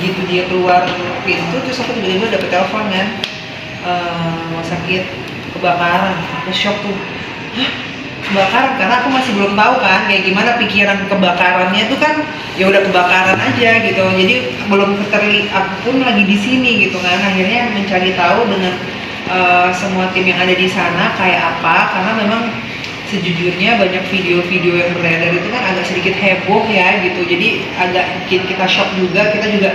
begitu dia keluar pintu terus aku tiba-tiba dapet telepon kan, rumah sakit kebakaran. Aku shock tuh, hah, kebakaran? Karena aku masih belum tahu kan kayak gimana pikiran kebakarannya itu kan, ya udah kebakaran aja gitu, jadi belum aku pun lagi di sini gitu kan. Akhirnya mencari tahu dengan semua tim yang ada di sana kayak apa, karena memang sejujurnya banyak video-video yang beredar itu kan agak sedikit heboh ya gitu, jadi agak bikin kita shock juga. Kita juga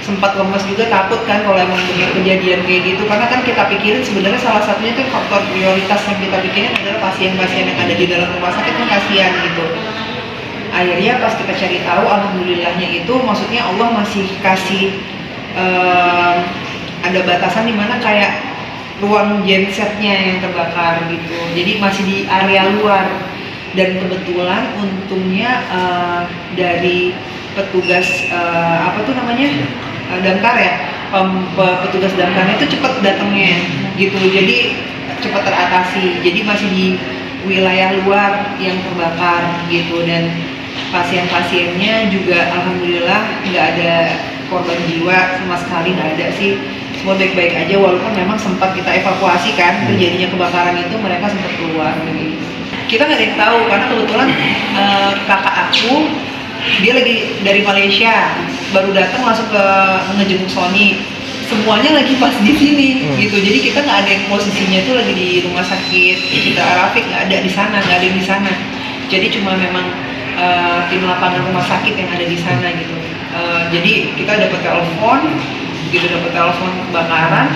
sempat lemas juga, takut kan kalau emang benar kejadian kayak gitu, karena kan kita pikirin sebenarnya salah satunya itu faktor prioritas yang kita pikirin adalah pasien-pasien yang ada di dalam rumah sakit kan kasihan gitu. Akhirnya pas kita cari tahu, alhamdulillahnya itu maksudnya Allah masih kasih ada batasan dimana kayak ruang gensetnya yang terbakar gitu, jadi masih di area luar. Dan kebetulan untungnya dari petugas apa tuh namanya, damkar ya, petugas damkarnya itu cepat datangnya gitu, jadi cepat teratasi. Jadi masih di wilayah luar yang terbakar gitu, dan pasien-pasiennya juga alhamdulillah nggak ada korban jiwa sama sekali, nggak ada sih, semua baik-baik aja. Walaupun memang sempat kita evakuasi kan, terjadinya kebakaran itu mereka sempat keluar gitu. Kita nggak ada yang tahu karena kebetulan kakak aku dia lagi dari Malaysia, baru datang langsung ke ngejenguk Sony, semuanya lagi pas di sini gitu. Jadi kita nggak ada yang posisinya itu lagi di rumah sakit kita Rafiq, nggak ada di sana, nggak ada yang di sana. Jadi cuma memang tim lapangan rumah sakit yang ada di sana gitu. Jadi kita dapat telepon, begitu dapat telepon kebakaran,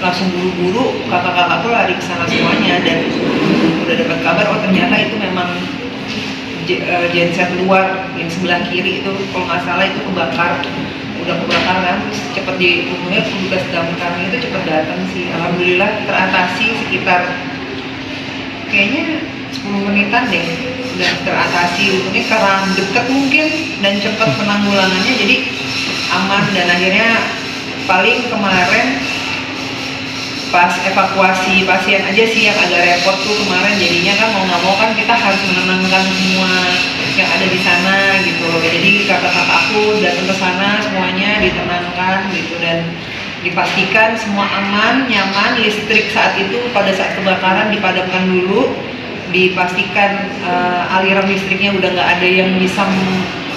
langsung buru-buru kakak-kakakku lari ke sana semuanya, dan udah dapat kabar oh ternyata itu memang genset luar yang sebelah kiri itu kalau nggak salah itu kebakar, udah kebakar kan. Terus cepet umumnya petugas damkarnya itu cepet datang sih, alhamdulillah teratasi sekitar kayaknya 10 menitan deh, udah teratasi. Untungnya karena deket mungkin dan cepet penanggulangannya, jadi aman. Dan akhirnya paling kemarin pas evakuasi pasien aja sih yang agak repot tuh kemarin, jadinya kan mau nggak mau kan kita harus menenangkan semua yang ada di sana gitu. Jadi kakak-kakak aku datang ke sana semuanya ditenangkan gitu, dan dipastikan semua aman, nyaman. Listrik saat itu pada saat kebakaran dipadamkan dulu, dipastikan aliran listriknya udah nggak ada yang bisa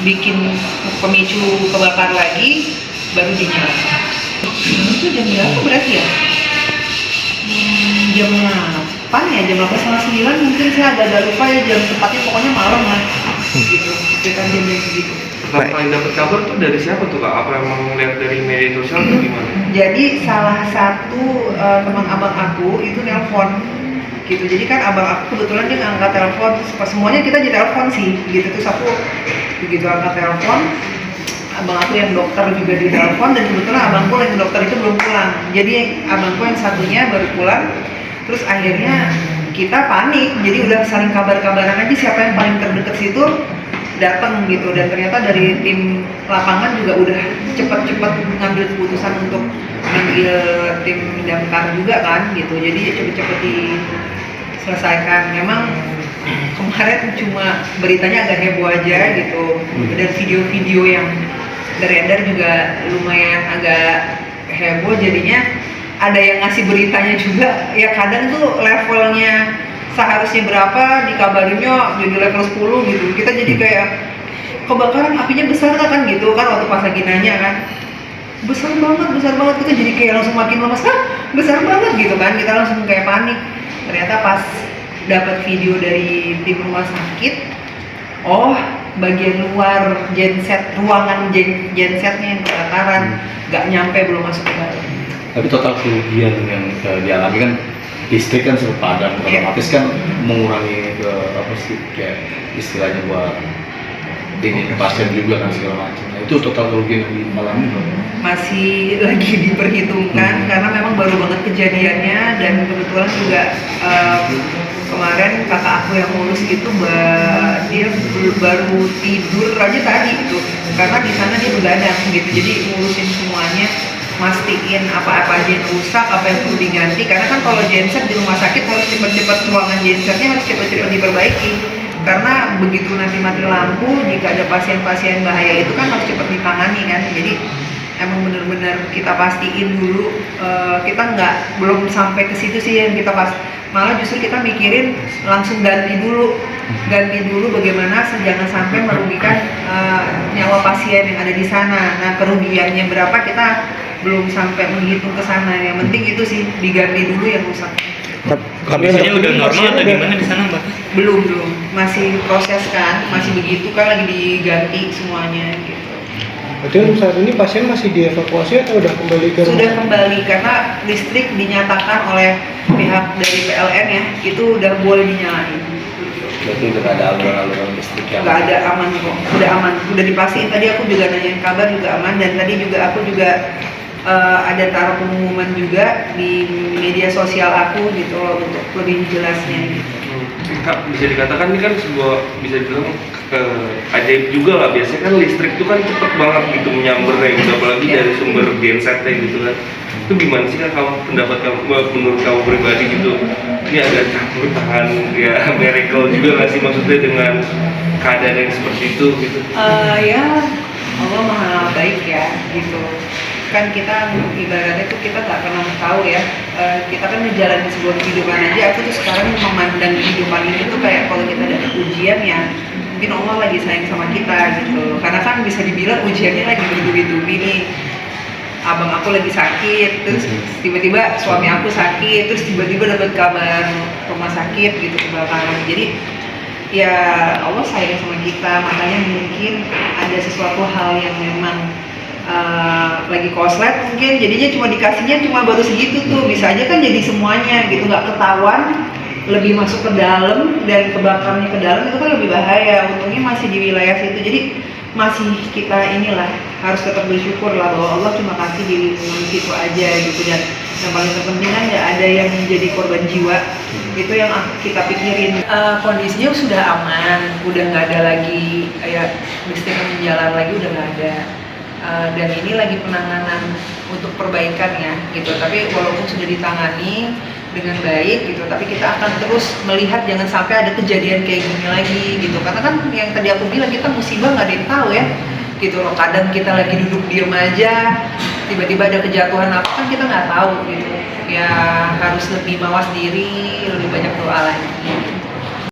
bikin pemicu kebakar lagi, baru dinyalakan. Itu jam berapa berarti ya? Jam 8 ya, jam 8:30 mungkin, saya agak lupa ya jam tepatnya, pokoknya malam lah gitu, sekitar jam segitu. Pertama kali dapat kabar tuh dari siapa tuh Kak? Apa emang lihat dari media sosial atau gimana? Jadi salah satu teman abang aku itu nelpon gitu, jadi kan abang aku kebetulan dia ngangkat telepon, pas semuanya kita ditelepon sih gitu. Terus aku begitu angkat telepon, abang aku yang dokter juga ditelepon, dan kebetulan abangku yang dokter itu belum pulang, jadi abangku yang satunya baru pulang. Terus akhirnya kita panik, jadi udah saling kabar-kabaran aja siapa yang paling terdekat situ datang gitu. Dan ternyata dari tim lapangan juga udah cepet-cepet ngambil keputusan untuk manggil tim damkar juga kan gitu, jadi cepet-cepet diselesaikan. Memang kemarin cuma beritanya agak heboh aja gitu, dan video-video yang beredar juga lumayan agak heboh, jadinya ada yang ngasih beritanya juga ya kadang tuh levelnya seharusnya berapa dikabarinnya jadi level 10 gitu. Kita jadi kayak kebakaran apinya besar kan gitu kan, waktu pas lagi nanya kan besar banget, kita jadi kayak langsung makin lemas, kan besar banget gitu kan, kita langsung kayak panik. Ternyata pas dapat video dari tim rumah sakit, oh bagian luar genset, ruangan gensetnya yang kebakaran, nggak nyampe, belum masuk ke dalam. Tapi total kerugian yang dialami kan listrik kan sempat padam, otomatis kan mengurangi ke apa sih kayak istilahnya buat ini pasien juga kan segala macam. Nah, itu total kerugian yang dialami masih lagi diperhitungkan karena memang baru banget kejadiannya, dan kebetulan juga kemarin kakak aku yang ngurus itu dia baru tidur aja tadi gitu, karena di sana dia begadang gitu, jadi ngurusin semuanya, mastiin apa-apa aja yang rusak, apa yang perlu diganti. Karena kan kalau genset di rumah sakit harus cepat-cepat, ruangan gensetnya harus cepat-cepat diperbaiki, karena begitu nanti mati lampu, jika ada pasien-pasien bahaya itu kan harus cepat ditangani kan. Jadi emang bener-bener kita pastiin dulu. Kita belum sampai ke situ sih yang kita malah justru kita mikirin langsung ganti dulu bagaimana jangan sampai merugikan nyawa pasien yang ada di sana. Nah, kerugiannya berapa kita belum sampai menghitung ke sana. Yang penting itu sih diganti dulu yang rusak. Kondisinya udah normal atau gimana di sana, Mbak? Belum, masih proses kan, masih begitu kan, lagi diganti semuanya gitu. Berarti saat ini pasien masih dievakuasi atau udah kembali ke rumah? Sudah kembali karena listrik dinyatakan oleh pihak dari PLN ya, itu udah boleh dinyalain. Berarti udah nggak ada aliran listrik yang Nggak ada, aman kok, udah aman, udah dipastiin. Tadi aku juga nanyain kabar juga aman, dan tadi juga aku ada taruh pengumuman juga di media sosial aku gitu loh, untuk lebih jelasnya gitu. Kak, bisa dikatakan ini kan sebuah, bisa dibilang ajaib juga lah. Biasanya kan listrik itu kan cepet banget gitu menyambernya gitu, apalagi dari sumber gensetnya gitu kan. Itu gimana sih kan pendapat kamu, menurut kamu pribadi gitu? Ini agak campur tangan ya miracle juga nggak sih maksudnya dengan keadaan yang seperti itu gitu? Ya Allah maha baik ya gitu. Kan kita ibaratnya tuh kita nggak pernah tahu ya, kita kan menjalani sebuah kehidupan aja. Aku tuh sekarang memandang kehidupan ini tuh kayak kalau kita ada ujian ya mungkin Allah lagi sayang sama kita gitu, karena kan bisa dibilang ujiannya lagi bertubi-tubi nih. Abang aku lagi sakit, terus tiba-tiba suami aku sakit, terus tiba-tiba dapat kabar rumah sakit gitu kebakaran. Jadi ya Allah sayang sama kita, makanya mungkin ada sesuatu hal yang memang lagi koslet mungkin, jadinya dikasihnya cuma baru segitu tuh. Bisa aja kan jadi semuanya gitu, nggak ketahuan, lebih masuk ke dalam dan kebakarnya ke dalam, itu kan lebih bahaya. Untungnya masih di wilayah situ, jadi masih kita inilah harus tetap bersyukur lah bahwa Allah cuma kasih di lingkungan situ aja gitu. Dan yang paling terpenting kan nggak ada yang menjadi korban jiwa, itu yang kita pikirin. Kondisinya sudah aman, udah nggak ada lagi kayak listrik yang jalan lagi, udah nggak ada. Dan ini lagi penanganan untuk perbaikan ya gitu, tapi walaupun sudah ditangani dengan baik gitu, tapi kita akan terus melihat jangan sampai ada kejadian kayak gini lagi gitu. Karena kan yang tadi aku bilang, kita musibah nggak ada yang tahu ya gitu loh. Kadang kita lagi duduk diem aja, tiba-tiba ada kejatuhan apa kan kita nggak tahu gitu ya. Harus lebih mawas diri, lebih banyak doa lagi.